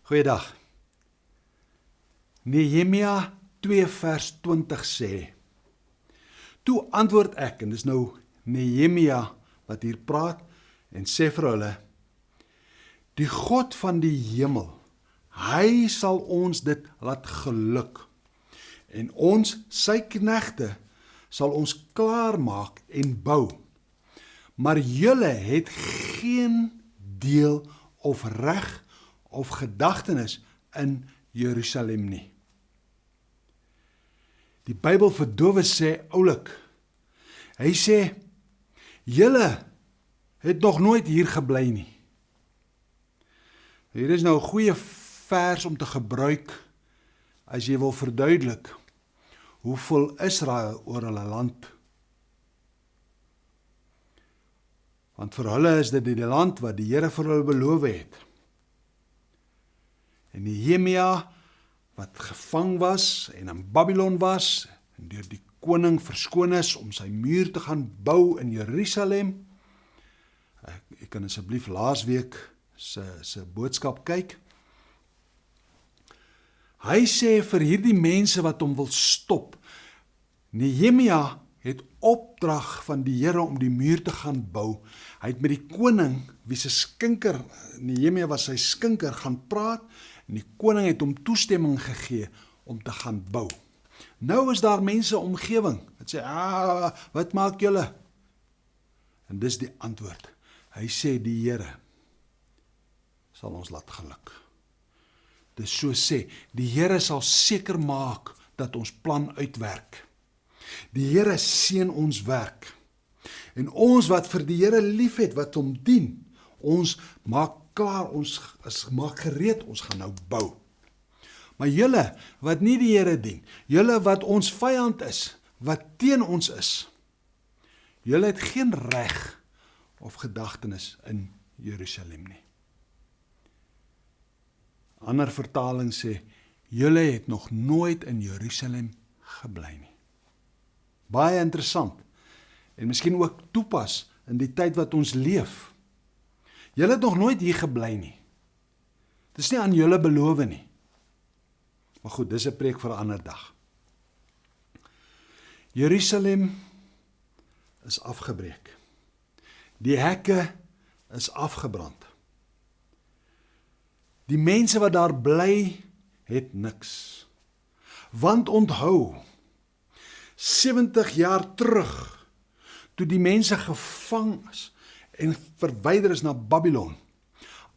Goeiedag. Nehemia 2 vers 20 sê, toe antwoord ek, en dis nou Nehemia wat hier praat, en sê vir hulle, die God van die hemel, hy sal ons dit laat geluk, en ons, sy knegte, sal ons klaarmaak en bou, maar julle het geen deel of reg of gedagtenis in Jerusalem nie. Die Bybel vir dowes sê oulik, hy sê, julle het nog nooit hier gebly nie. Hier is nou 'n goeie vers om te gebruik, as jy wil verduidelik, hoe voel Israel oor hulle land? Want vir hulle is dit die land wat die Here vir hulle beloof het. En Nehemia, wat gevang was en in Babylon was, en deur die koning verskoon is om sy muur te gaan bou in Jerusalem. Ek kan asseblief laasweek se boodskap kyk. Hy sê vir hierdie mense wat hom wil stop, Nehemia het opdrag van die Here om die muur te gaan bou. Hy het met die koning, wie se skinker, Nehemia was sy skinker, gaan praat, en die koning het hom toestemming gegee om te gaan bou. Nou is daar mense omgewing, wat sê, wat maak julle? En dis die antwoord. Hy sê, die Here sal ons laat geluk. Dis so sê, die Here sal seker maak dat ons plan uitwerk. Die Here seën ons werk. En ons wat vir die Here lief het, wat hom dien, ons maak klaar, ons maak gereed, ons gaan nou bou. Maar julle wat nie die Here dien, julle wat ons vyand is, wat teen ons is, julle het geen reg of gedagtenis in Jerusalem nie. Ander vertaling sê, julle het nog nooit in Jerusalem gebly nie. Baie interessant, en miskien ook toepas in die tyd wat ons leef. Julle het nog nooit hier gebly nie. Dit is nie aan julle beloof nie. Maar goed, dis 'n preek vir 'n ander dag. Jerusalem is afgebreek. Die hekke is afgebrand. Die mense wat daar bly, het niks. Want onthou, 70 jaar terug, toe die mense gevang is en verwyder is na Babylon,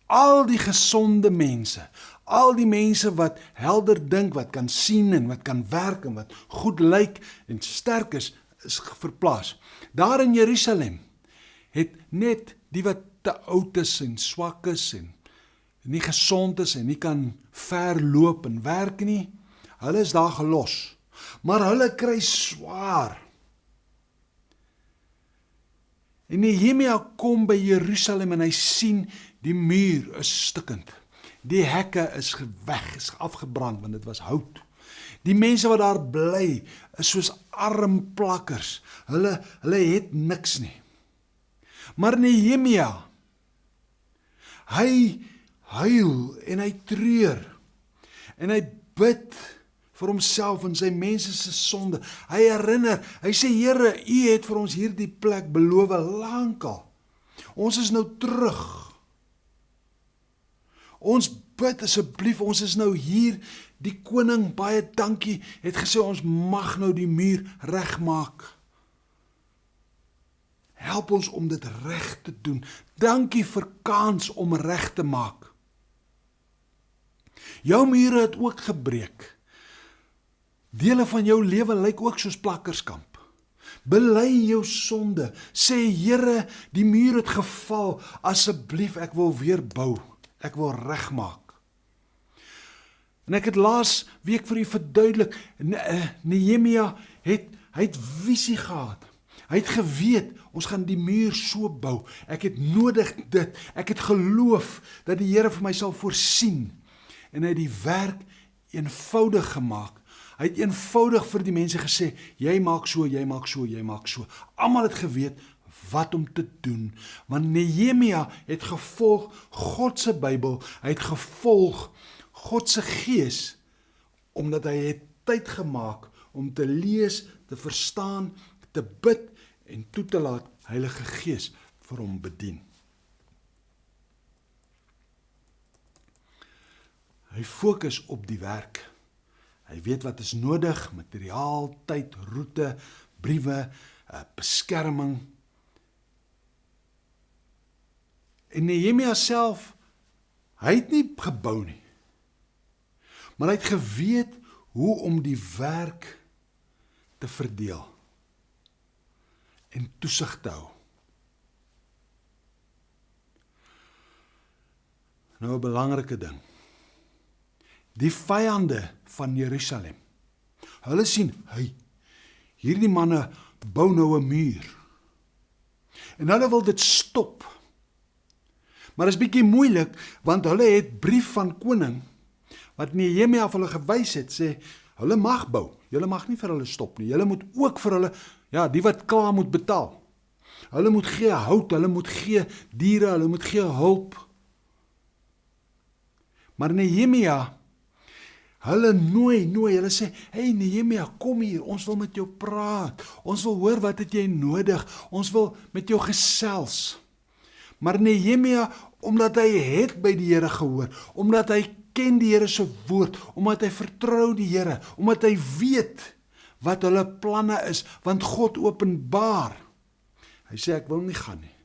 al die gesonde mense, al die mense wat helder dink, wat kan sien en wat kan werk en wat goed lyk en sterk is verplaas. Daar in Jerusalem het net die wat te oud is en swak is en nie gesond is en nie kan ver loop en werk nie, hulle is daar gelos. Maar hulle kry swaar. En Nehemia kom by Jerusalem en hy sien die muur is stikkend. Die hekke is weg, is afgebrand, want dit was hout. Die mense wat daar bly, is soos armplakkers. Hulle het niks nie. Maar Nehemia, hy huil en hy treur. En hy bid vir homself en sy mense se sonde. Hy herinner, hy sê, Here, U het vir ons hierdie plek beloof lankal. Ons is nou terug. Ons bid asseblief, ons is nou hier. Die koning, baie dankie, het gesê ons mag nou die muur regmaak. Help ons om dit reg te doen. Dankie vir kans om reg te maak. Jou mure het ook gebreek. Dele van jou lewe lyk ook soos plakkerskamp. Bely jou sonde. Sê, Here, die muur het geval. Asseblief, ek wil weer bou. Ek wil regmaak. En ek het laas week vir u verduidelik, Nehemia het visie gehad. Hy het geweet, ons gaan die muur so bou. Ek het nodig dit. Ek het geloof dat die Here vir my sal voorsien. En hy het die werk eenvoudig gemaak. Hy het eenvoudig vir die mense gesê, jy maak so, jy maak so, jy maak so. Almal het geweet wat om te doen, want Nehemia het gevolg God se Bybel, hy het gevolg God se Gees, omdat hy het tyd gemaak om te lees, te verstaan, te bid en toe te laat Heilige Gees vir hom bedien. Hy fokus op die werk. Hy weet wat is nodig, materiaal, tyd, roete, briewe, beskerming. En Nehemia self, hy het nie gebou nie. Maar hy het geweet hoe om die werk te verdeel en toesig te hou. Nou 'n belangrike ding. Die vyande van Jerusalem. Hulle sien, hierdie manne bou nou 'n muur. En hulle wil dit stop. Maar dit is bietjie moeilik, want hulle het brief van koning, wat Nehemia vir hulle gewys het, sê, hulle mag bou, julle mag nie vir hulle stop nie, julle moet ook vir hulle, die wat klaar moet betaal. Hulle moet gee hout, hulle moet gee diere, hulle moet gee hulp. Maar Nehemia, hulle nooi, hulle sê, hey Nehemia, kom hier, ons wil met jou praat, ons wil hoor wat het jy nodig, ons wil met jou gesels. Maar Nehemia, omdat hy het by die Here gehoor, omdat hy ken die Here se woord, omdat hy vertrou die Here, omdat hy weet wat hulle planne is, want God openbaar. Hy sê, ek wil nie gaan nie.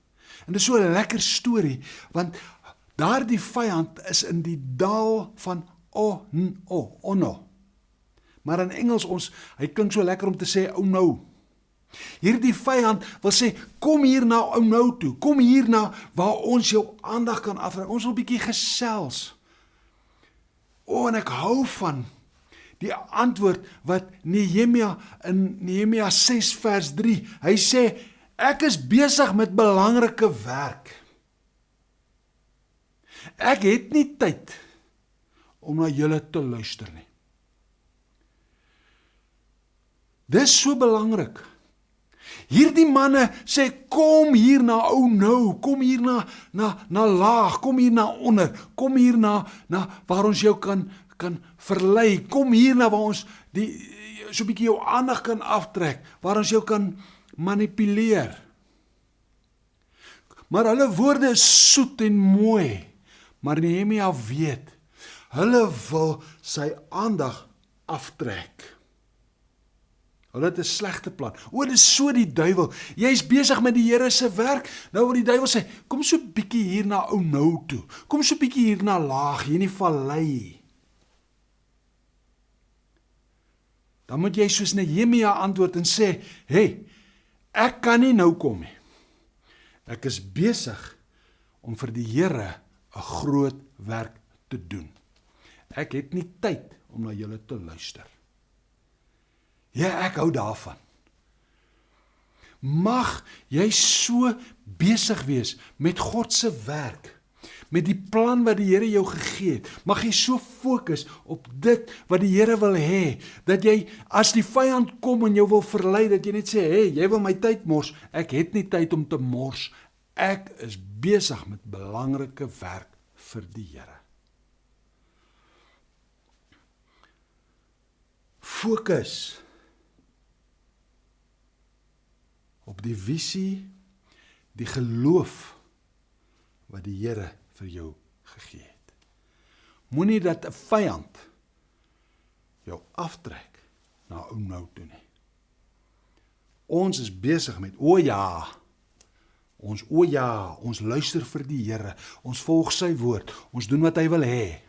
En dit is so 'n lekker storie, want daardie vyand is in die dal van Ono. Maar in Engels, hy klink so lekker om te sê, oh no. Hierdie vyand wil sê, kom hier na Ono toe, kom hier na waar ons jou aandag kan aftrek, ons wil 'n bietjie gesels. En ek hou van die antwoord wat Nehemia in Nehemia 6 vers 3, hy sê, ek is besig met belangrike werk. Ek het nie tyd om na julle te luister nie. Dis so belangrik. Hierdie manne sê, kom hier na Ono, kom hier na laag, kom hier na onder, kom hier na waar ons jou kan verlei, kom hier na waar ons so 'n bietjie jou aandag kan aftrek, waar ons jou kan manipuleer. Maar hulle woorde is soet en mooi, maar Nehemia weet, hulle wil sy aandag aftrek. Hulle het 'n slegte plan. Dit is so die duiwel. Jy is besig met die Here se werk. Nou wil die duiwel sê, kom so bietjie hier na Ono toe. Kom so bietjie hier na laag, hier in die vallei. Dan moet jy soos Nehemia antwoord en sê, hey, ek kan nie nou kom nie. Ek is besig om vir die Here 'n groot werk te doen. Ek het nie tyd om na julle te luister. Ja, ek hou daarvan. Mag jy so besig wees met God se werk, met die plan wat die Here jou gegee het. Mag jy so fokus op dit wat die Here wil hê, dat jy, as die vyand kom en jou wil verlei, dat jy net sê, hey, jy wil my tyd mors, ek het nie tyd om te mors, ek is besig met belangrike werk vir die Here. Fokus op die visie, die geloof wat die Here vir jou gegee het. Moenie dat 'n vyand jou aftrek na Ono toe nie. Ons is besig met, ons luister vir die Here, ons volg sy woord, ons doen wat hy wil hê,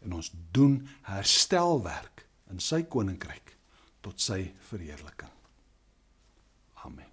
en ons doen herstelwerk in sy koninkryk tot sy verheerliking. Amen.